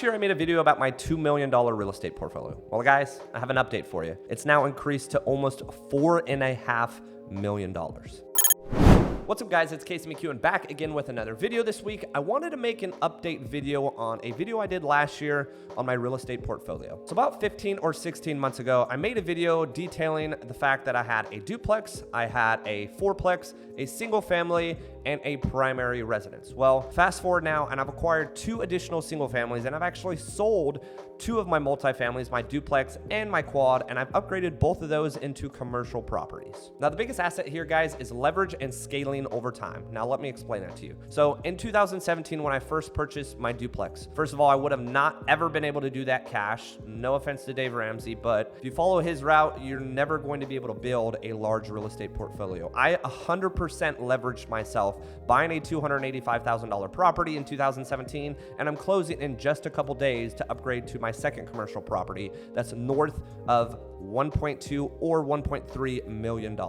Last year, I made a video about my $2 million real estate portfolio. Well, guys, I have an update for you. It's now increased to almost $4.5 million. What's up, guys? It's McKeown back again with another video this week. I wanted to make an update video on a video I did last year on my real estate portfolio. So about 15 or 16 months ago, I made a video detailing the fact that I had a duplex, I had a fourplex, a single family, and a primary residence. Well, fast forward now, and I've acquired 2 additional single families, and I've actually sold 2 of my multifamilies, my duplex and my quad, and I've upgraded both of those into commercial properties. Now, the biggest asset here, guys, is leverage and scaling over time. Now, let me explain that to you. So in 2017, when I first purchased my duplex, first of all, I would have not ever been able to do that cash. No offense to Dave Ramsey, but if you follow his route, you're never going to be able to build a large real estate portfolio. I 100% leveraged myself buying a $285,000 property in 2017, and I'm closing in just a couple days to upgrade to my second commercial property that's north of 1.2 or $1.3 million.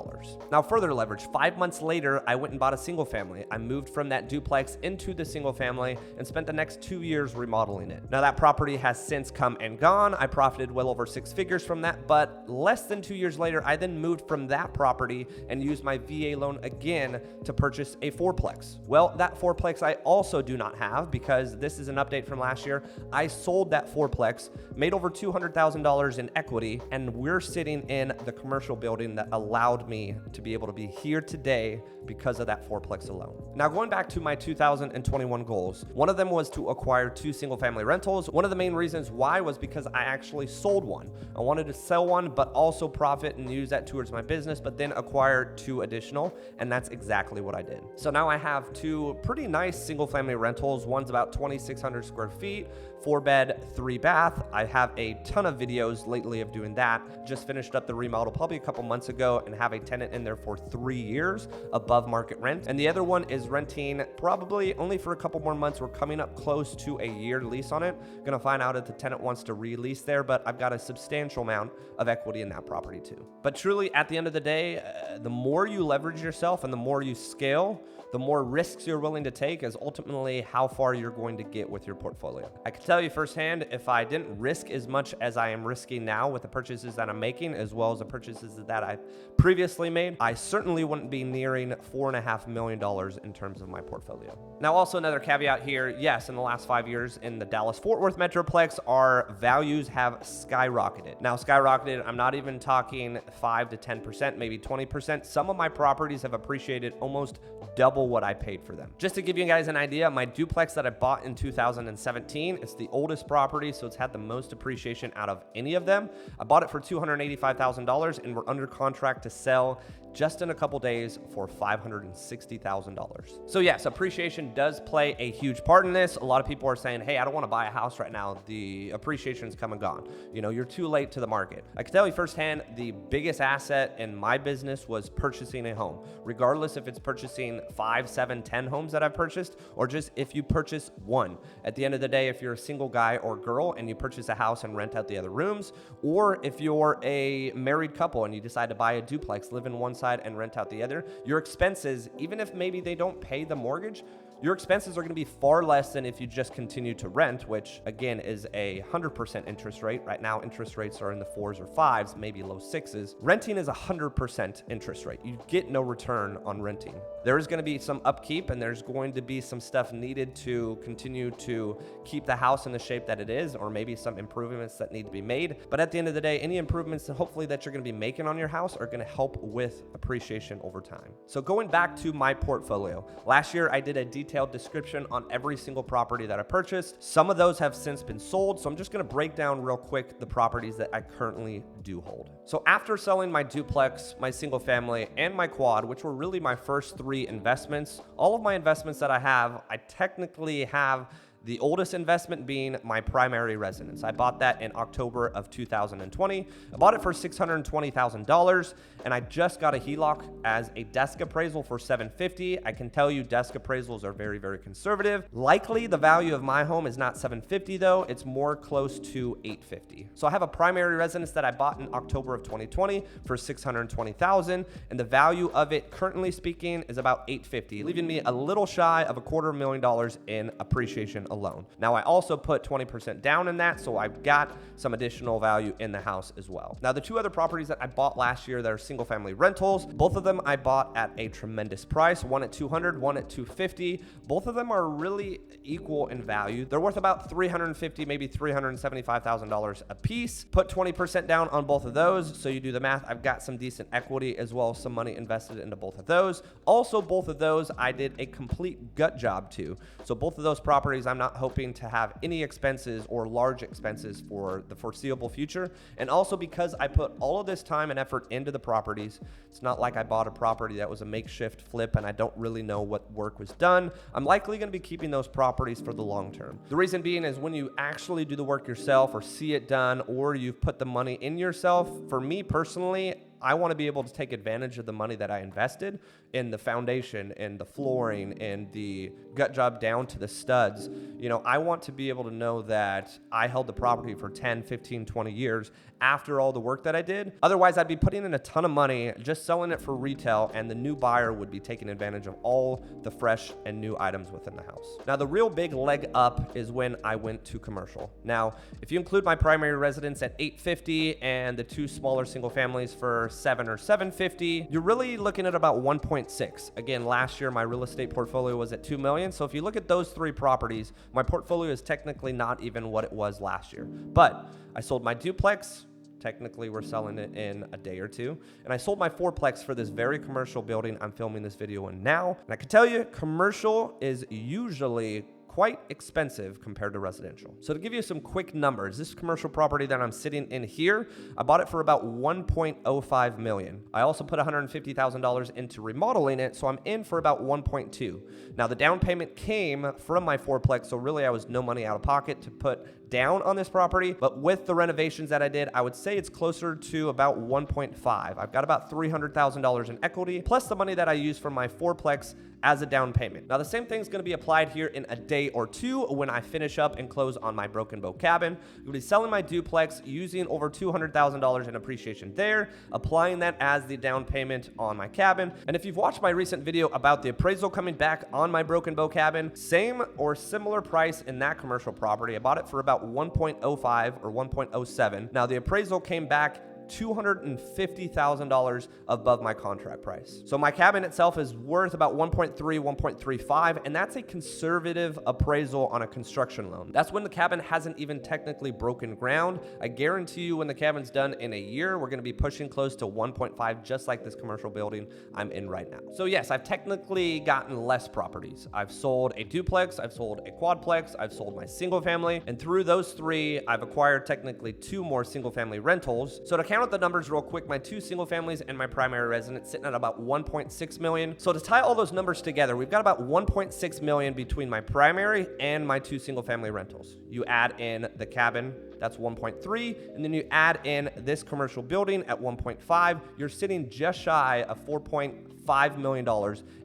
Now, further leverage, 5 months later, I went and bought a single family. I moved from that duplex into the single family and spent the next 2 years remodeling it. Now, that property has since come and gone. I profited well over 6 figures from that, but less than 2 years later, I then moved from that property and used my VA loan again to purchase a fourplex. Well, that fourplex I also do not have, because this is an update from last year. I sold that fourplex, made over $200,000 in equity, and we're sitting in the commercial building that allowed me to be able to be here today because of that fourplex alone. Now, going back to my 2021 goals, one of them was to acquire 2 single family rentals. One of the main reasons why was because I actually sold one. I wanted to sell one, but also profit and use that towards my business, but then acquire 2 additional, and that's exactly what I did. So now I have 2 pretty nice single family rentals. One's about 2,600 square feet, 4-bed, 3-bath. I have a ton of videos lately of doing that. Just finished up the remodel probably a couple months ago and have a tenant in there for 3 years above market rent. And the other one is renting probably only for a couple more months. We're coming up close to a year lease on it. Gonna find out if the tenant wants to release there, but I've got a substantial amount of equity in that property too. But truly, at the end of the day, the more you leverage yourself and the more you scale, the more risks you're willing to take is ultimately how far you're going to get with your portfolio. I can tell you firsthand, if I didn't risk as much as I am risking now with the purchases that I'm making, as well as the purchases that I've previously made, I certainly wouldn't be nearing $4.5 million in terms of my portfolio. Now, also another caveat here, yes, in the last 5 years in the Dallas-Fort Worth Metroplex, our values have skyrocketed. Now, skyrocketed, I'm not even talking 5 to 10%, maybe 20%. Some of my properties have appreciated almost double what I paid for them. Just to give you guys an idea, my duplex that I bought in 2017, it's the oldest property, so it's had the most appreciation out of any of them. I bought it for $285,000 and we're under contract to sell just in a couple days for $560,000. So yes, appreciation does play a huge part in this. A lot of people are saying, hey, I don't want to buy a house right now. The appreciation's come and gone. You know, you're too late to the market. I can tell you firsthand, the biggest asset in my business was purchasing a home. Regardless if it's purchasing 5, 7, 10 homes that I've purchased, or just if you purchase one. At the end of the day, if you're a single guy or girl and you purchase a house and rent out the other rooms, or if you're a married couple and you decide to buy a duplex, live in one side and rent out the other, your expenses, even if maybe they don't pay the mortgage, your expenses are going to be far less than if you just continue to rent, which again is a 100% interest rate. Right now, interest rates are in the 4s or 5s, maybe low 6s. Renting is 100% interest rate. You get no return on renting. There is going to be some upkeep and there's going to be some stuff needed to continue to keep the house in the shape that it is, or maybe some improvements that need to be made. But at the end of the day, any improvements hopefully that you're going to be making on your house are going to help with appreciation over time. So going back to my portfolio, last year I did a detailed description on every single property that I purchased. Some of those have since been sold, so I'm just going to break down real quick the properties that I currently do hold. So after selling my duplex, my single family, and my quad, which were really my first 3 investments, all of my investments that I have, I technically have the oldest investment being my primary residence. I bought that in October of 2020. I bought it for $620,000, and I just got a HELOC as a desk appraisal for $750,000. I can tell you desk appraisals are very, very conservative. Likely the value of my home is not $750,000 though, it's more close to $850,000. So I have a primary residence that I bought in October of 2020 for $620,000, and the value of it currently speaking is about $850,000, leaving me a little shy of $250,000 in appreciation alone. Now I also put 20% down in that, so I've got some additional value in the house as well. Now the two other properties that I bought last year that are single family rentals, both of them I bought at a tremendous price, one at $200, one at $250. Both of them are really equal in value. They're worth about $350, maybe $375,000 a piece. Put 20% down on both of those. So you do the math. I've got some decent equity as well as some money invested into both of those. Also, both of those I did a complete gut job to. So both of those properties, I'm not hoping to have any expenses or large expenses for the foreseeable future. And also because I put all of this time and effort into the properties, it's not like I bought a property that was a makeshift flip and I don't really know what work was done. I'm likely going to be keeping those properties for the long term. The reason being is when you actually do the work yourself or see it done, or you've put the money in yourself, for me personally, I want to be able to take advantage of the money that I invested in the foundation and the flooring and the gut job down to the studs. You know, I want to be able to know that I held the property for 10, 15, 20 years after all the work that I did. Otherwise, I'd be putting in a ton of money just selling it for retail, and the new buyer would be taking advantage of all the fresh and new items within the house. Now, the real big leg up is when I went to commercial. Now, if you include my primary residence at $850 and the two smaller single families for $700 or $750, you're really looking at about 1.6. Again, last year my real estate portfolio was at $2 million. So if you look at those three properties, my portfolio is technically not even what it was last year. But I sold my duplex. Technically, we're selling it in a day or two. And I sold my fourplex for this very commercial building I'm filming this video in now. And I can tell you, commercial is usually quite expensive compared to residential. So to give you some quick numbers, this commercial property that I'm sitting in here, I bought it for about $1.05 million. I also put $150,000 into remodeling it, so I'm in for about 1.2. Now the down payment came from my fourplex, so really I was no money out of pocket to put down on this property, but with the renovations that I did, I would say it's closer to about 1.5. I've got about $300,000 in equity, plus the money that I used for my fourplex as a down payment. Now the same thing is going to be applied here in a day or two when I finish up and close on my Broken Bow cabin. You'll be selling my duplex using over $200,000 in appreciation there, applying that as the down payment on my cabin. And if you've watched my recent video about the appraisal coming back on my Broken Bow cabin, same or similar price in that commercial property. I bought it for about 1.05 or 1.07. Now the appraisal came back $250,000 above my contract price. So my cabin itself is worth about 1.3, 1.35, and that's a conservative appraisal on a construction loan. That's when the cabin hasn't even technically broken ground. I guarantee you when the cabin's done in a year, we're gonna be pushing close to 1.5, just like this commercial building I'm in right now. So yes, I've technically gotten less properties. I've sold a duplex, I've sold a quadplex, I've sold my single family, and through those three, I've acquired technically 2 more single family rentals. So to count out the numbers real quick, my 2 single families and my primary residence sitting at about 1.6 million. So to tie all those numbers together, we've got about 1.6 million between my primary and my 2 single family rentals. You add in the cabin, that's 1.3, and then you add in this commercial building at 1.5, you're sitting just shy of $4.5 million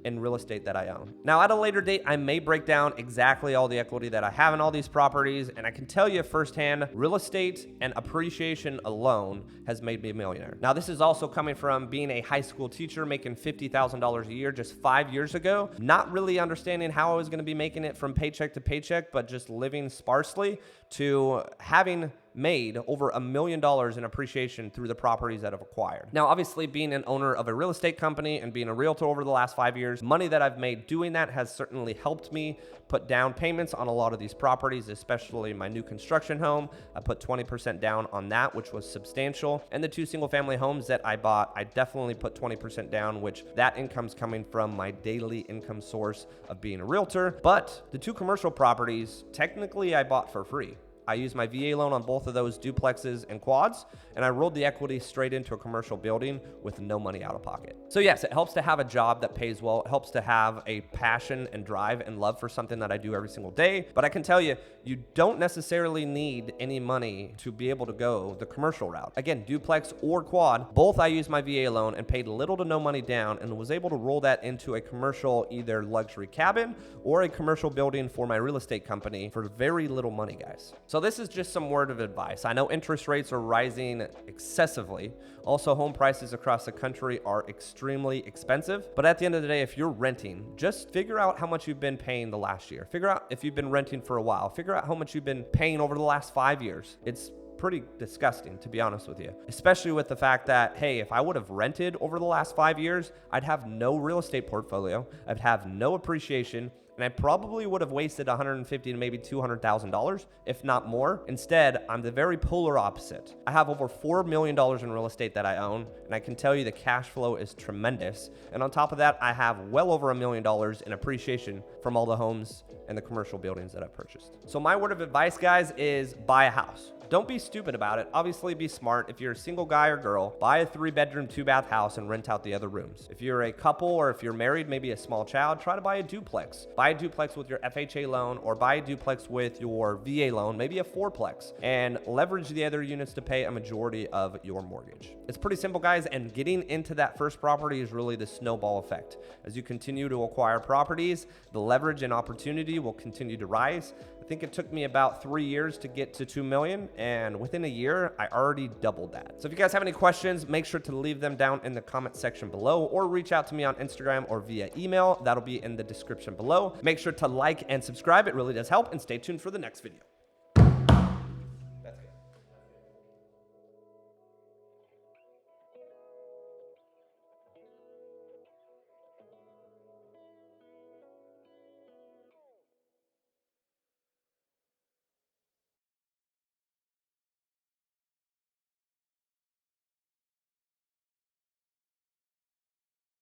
in real estate that I own. Now, at a later date, I may break down exactly all the equity that I have in all these properties, and I can tell you firsthand, real estate and appreciation alone has made me a millionaire. Now, this is also coming from being a high school teacher making $50,000 a year just 5 years ago, not really understanding how I was going to be making it from paycheck to paycheck, but just living sparsely, to having made over $1 million in appreciation through the properties that I've acquired. Now, obviously, being an owner of a real estate company and being a realtor over the last 5 years, money that I've made doing that has certainly helped me put down payments on a lot of these properties, especially my new construction home. I put 20% down on that, which was substantial. And the 2 single family homes that I bought, I definitely put 20% down, which that income's coming from my daily income source of being a realtor. But the 2 commercial properties, technically I bought for free. I used my VA loan on both of those duplexes and quads, and I rolled the equity straight into a commercial building with no money out of pocket. So yes, it helps to have a job that pays well. It helps to have a passion and drive and love for something that I do every single day. But I can tell you, you don't necessarily need any money to be able to go the commercial route. Again, duplex or quad, both I used my VA loan and paid little to no money down and was able to roll that into a commercial, either luxury cabin or a commercial building for my real estate company for very little money, guys. So So this is just some word of advice. I know interest rates are rising excessively. Also, home prices across the country are extremely expensive. But at the end of the day, if you're renting, just figure out how much you've been paying the last year. Figure out if you've been renting for a while. Figure out how much you've been paying over the last 5 years. It's pretty disgusting, to be honest with you, especially with the fact that, hey, if I would have rented over the last 5 years, I'd have no real estate portfolio, I'd have no appreciation, and I probably would have wasted $150,000 to maybe $200,000, if not more. Instead, I'm the very polar opposite. I have over $4 million in real estate that I own, and I can tell you the cash flow is tremendous. And on top of that, I have well over $1 million in appreciation from all the homes and the commercial buildings that I've purchased. So my word of advice, guys, is buy a house. Don't be stupid about it. Obviously, be smart. If you're a single guy or girl, buy a 3-bedroom, 2-bath house and rent out the other rooms. If you're a couple or if you're married, maybe a small child, try to buy a duplex. Buy a duplex with your FHA loan or buy a duplex with your VA loan, maybe a 4-plex, and leverage the other units to pay a majority of your mortgage. It's pretty simple, guys, and getting into that first property is really the snowball effect. As you continue to acquire properties, the leverage and opportunity will continue to rise. I think it took me about 3 years to get to 2 million, and within a year, I already doubled that. So if you guys have any questions, make sure to leave them down in the comment section below or reach out to me on Instagram or via email. That'll be in the description below. Make sure to like and subscribe. It really does help, and stay tuned for the next video.